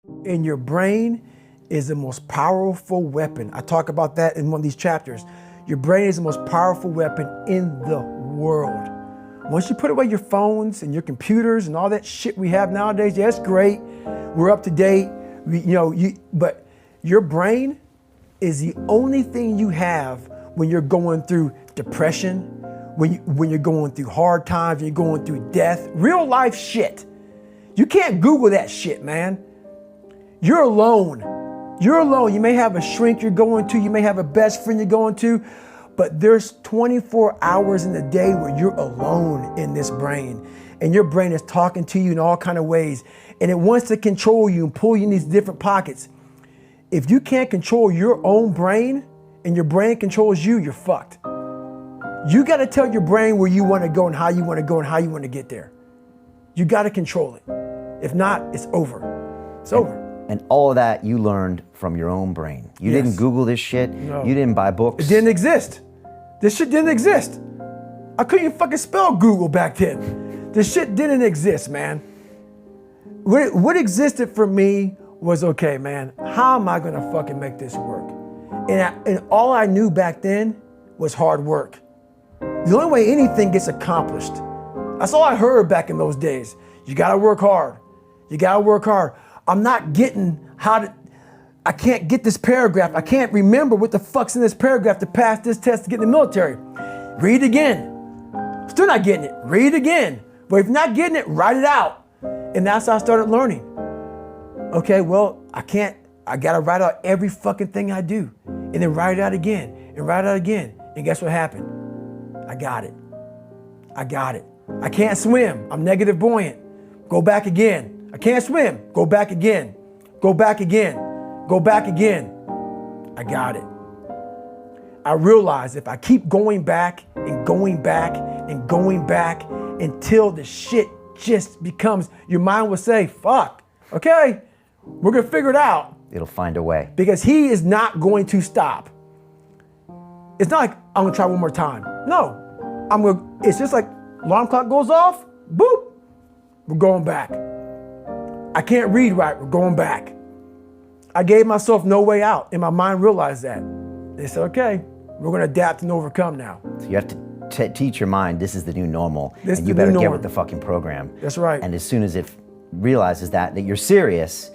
And your brain is the most powerful weapon. I talk about that in one of these chapters. Your brain is the most powerful weapon in the world. Once you put away your phones and your computers and all that shit we have nowadays, yeah, it's great. We're up to date. But your brain is the only thing you have when you're going through depression, when you're going through hard times, when you're going through death, real life shit. You can't Google that shit, man. You're alone. You're alone. You may have a shrink you're going to, you may have a best friend you're going to, but there's 24 hours in the day where you're alone in this brain. And your brain is talking to you in all kinds of ways. And it wants to control you and pull you in these different pockets. If you can't control your own brain and your brain controls you, you're fucked. You got to tell your brain where you want to go and how you want to go and how you want to get there. You got to control it. If not, it's over. It's over. And all of that you learned from your own brain. You didn't Google this shit. No. You didn't buy books. It didn't exist. This shit didn't exist. I couldn't even fucking spell Google back then. This shit didn't exist, man. What existed for me was, okay, man, how am I gonna fucking make this work? And all I knew back then was hard work. The only way anything gets accomplished. That's all I heard back in those days. You gotta work hard. You gotta work hard. I'm not getting I can't get this paragraph. I can't remember what the fuck's in this paragraph to pass this test to get in the military. Read it again. Still not getting it. Read it again. But if you're not getting it, write it out. And that's how I started learning. Okay, well, I gotta write out every fucking thing I do. And then write it out again and write it out again. And guess what happened? I got it. I got it. I can't swim. I'm negative buoyant. Go back again. I can't swim. Go back again. Go back again. Go back again. I got it. I realized if I keep going back and going back and going back until the shit just becomes, your mind will say, fuck, okay, we're gonna figure it out. It'll find a way. Because he is not going to stop. It's not like I'm gonna try one more time. No, it's just like alarm clock goes off, boop, we're going back. I can't read right, we're going back. I gave myself no way out, and my mind realized that. They said, okay, we're gonna adapt and overcome now. So you have to teach your mind this is the new normal, This and is you the better new get norm. with the fucking program. That's right. And as soon as it realizes that you're serious,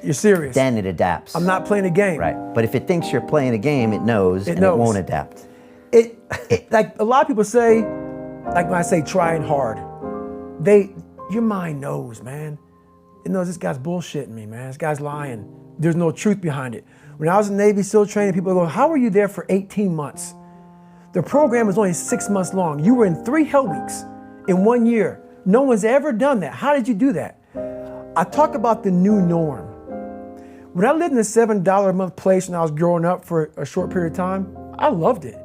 then it adapts. I'm not playing a game. Right. But if it thinks you're playing a game, it knows. It won't adapt. It like a lot of people say, like when I say trying hard, your mind knows, man. It knows this guy's bullshitting me, man. This guy's lying. There's no truth behind it. When I was in Navy SEAL training, people go, how were you there for 18 months? The program was only 6 months long. You were in 3 hell weeks in 1 year. No one's ever done that. How did you do that? I talk about the new norm. When I lived in a $7 a month place when I was growing up for a short period of time, I loved it.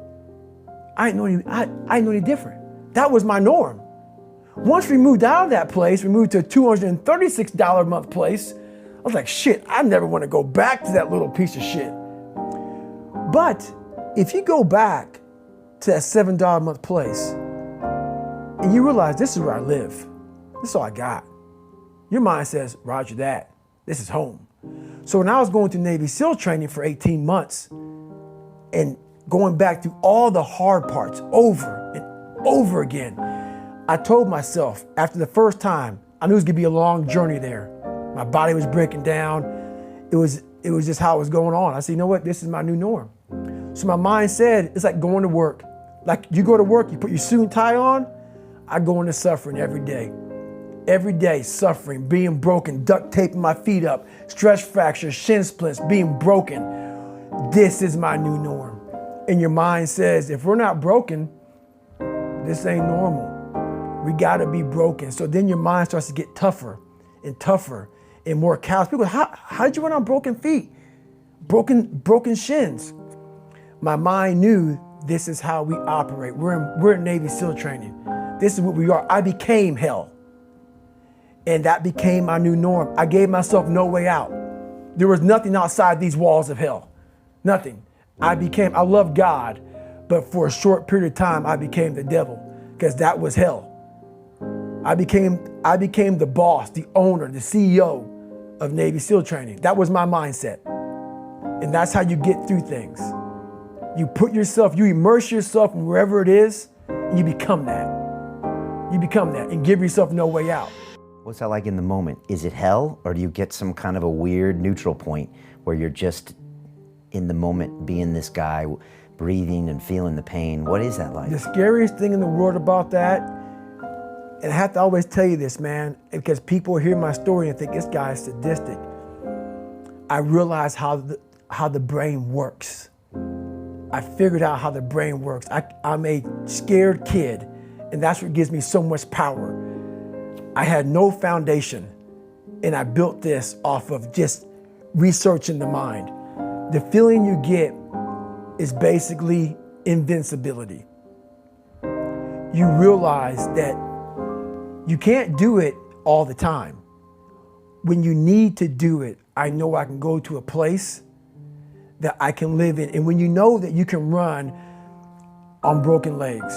I didn't know any different. That was my norm. Once we moved out of that place, we moved to a $236 a month place. I was like, shit, I never want to go back to that little piece of shit. But if you go back to that $7 a month place and you realize this is where I live, this is all I got. Your mind says, roger that, this is home. So when I was going through Navy SEAL training for 18 months and going back through all the hard parts over and over again, I told myself after the first time, I knew it was gonna be a long journey there. My body was breaking down. It was just how it was going on. I said, you know what, this is my new norm. So my mind said, it's like going to work. Like you go to work, you put your suit and tie on, I go into suffering every day. Every day, suffering, being broken, duct taping my feet up, stress fractures, shin splints, being broken. This is my new norm. And your mind says, if we're not broken, this ain't normal. We gotta be broken. So then your mind starts to get tougher and tougher and more callous. People go, how did you run on broken feet? Broken shins. My mind knew this is how we operate. We're in Navy SEAL training. This is what we are. I became hell. And that became my new norm. I gave myself no way out. There was nothing outside these walls of hell. Nothing. I love God, but for a short period of time, I became the devil because that was hell. I became the boss, the owner, the CEO of Navy SEAL training. That was my mindset. And that's how you get through things. You put yourself, you immerse yourself in wherever it is, and you become that. You become that and give yourself no way out. What's that like in the moment? Is it hell, or do you get some kind of a weird neutral point where you're just in the moment being this guy, breathing and feeling the pain? What is that like? The scariest thing in the world about that, and I have to always tell you this, man, because people hear my story and think this guy is sadistic. I realize how the brain works. I figured out how the brain works. I'm a scared kid, and that's what gives me so much power. I had no foundation, and I built this off of just researching the mind. The feeling you get is basically invincibility. You realize that you can't do it all the time. When you need to do it, I know I can go to a place that I can live in. And when you know that you can run on broken legs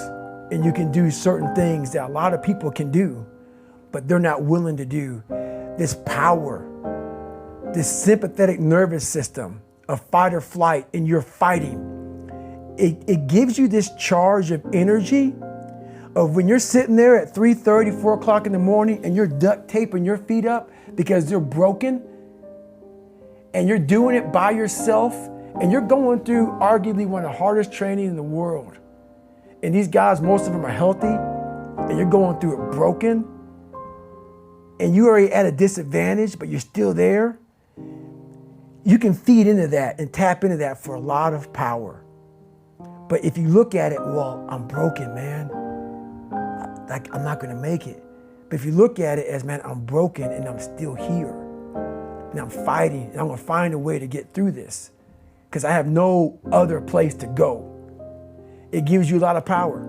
and you can do certain things that a lot of people can do, but they're not willing to do, this power, this sympathetic nervous system of fight or flight, and you're fighting, it gives you this charge of energy of when you're sitting there at 3:30, 4 o'clock in the morning and you're duct taping your feet up because they're broken, and you're doing it by yourself, and you're going through arguably one of the hardest training in the world. And these guys, most of them are healthy, and you're going through it broken, and you're already at a disadvantage, but you're still there. You can feed into that and tap into that for a lot of power. But if you look at it, well, I'm broken, man. Like, I'm not gonna make it. But if you look at it as, man, I'm broken and I'm still here, and I'm fighting, and I'm gonna find a way to get through this because I have no other place to go. It gives you a lot of power.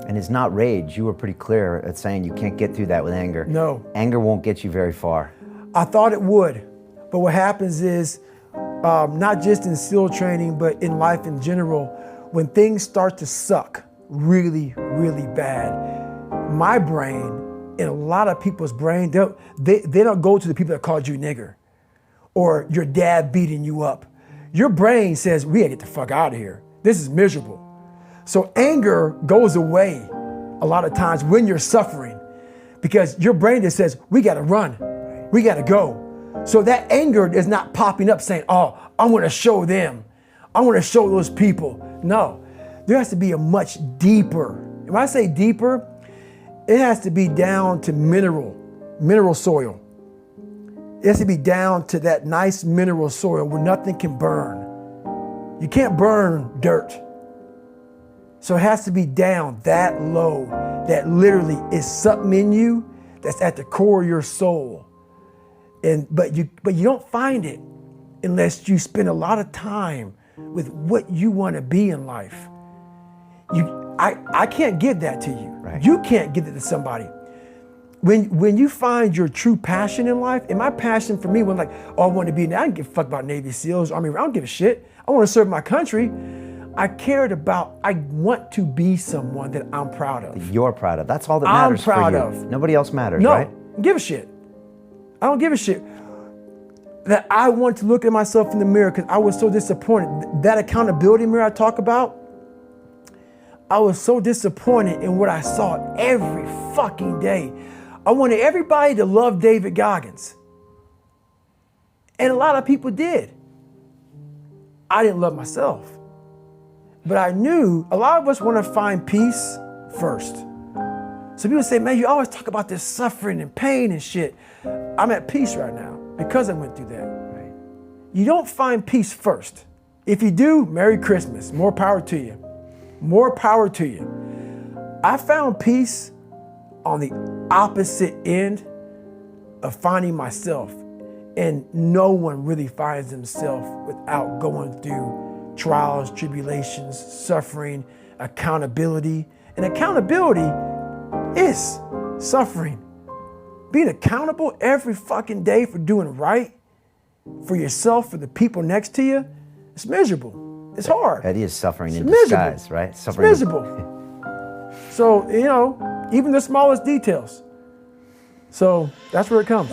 And it's not rage. You were pretty clear at saying you can't get through that with anger. No. Anger won't get you very far. I thought it would, but what happens is, not just in SEAL training, but in life in general, when things start to suck really, really bad, my brain and a lot of people's brain, they don't go to the people that called you nigger or your dad beating you up. Your brain says, we gotta get the fuck out of here. This is miserable. So anger goes away a lot of times when you're suffering because your brain just says, we gotta run, we gotta go. So that anger is not popping up saying, oh, I wanna show them, I wanna show those people. No, there has to be a much deeper, when I say deeper, it has to be down to mineral soil. It has to be down to that nice mineral soil where nothing can burn. You can't burn dirt. So it has to be down that low, that literally is something in you that's at the core of your soul. But you don't find it unless you spend a lot of time with what you want to be in life. I can't give that to you. Right. You can't give it to somebody. When you find your true passion in life, and my passion for me was like, oh, I want to be, I didn't give a fuck about Navy SEALs, Army, I don't give a shit. I want to serve my country. I want to be someone that I'm proud of. You're proud of. That's all that matters for you. I'm proud of. Nobody else matters, right? No, I don't give a shit. I don't give a shit. That I want to look at myself in the mirror because I was so disappointed. That accountability mirror I talk about, I was so disappointed in what I saw every fucking day. I wanted everybody to love David Goggins. And a lot of people did. I didn't love myself. But I knew a lot of us want to find peace first. So people say, man, you always talk about this suffering and pain and shit. I'm at peace right now because I went through that. Right? You don't find peace first. If you do, Merry Christmas. More power to you. More power to you. I found peace on the opposite end of finding myself. And no one really finds themselves without going through trials, tribulations, suffering, accountability. And accountability is suffering. Being accountable every fucking day for doing right for yourself, for the people next to you, it's miserable. It's hard. That is suffering in disguise, right? Suffering. It's miserable. So, even the smallest details. So that's where it comes.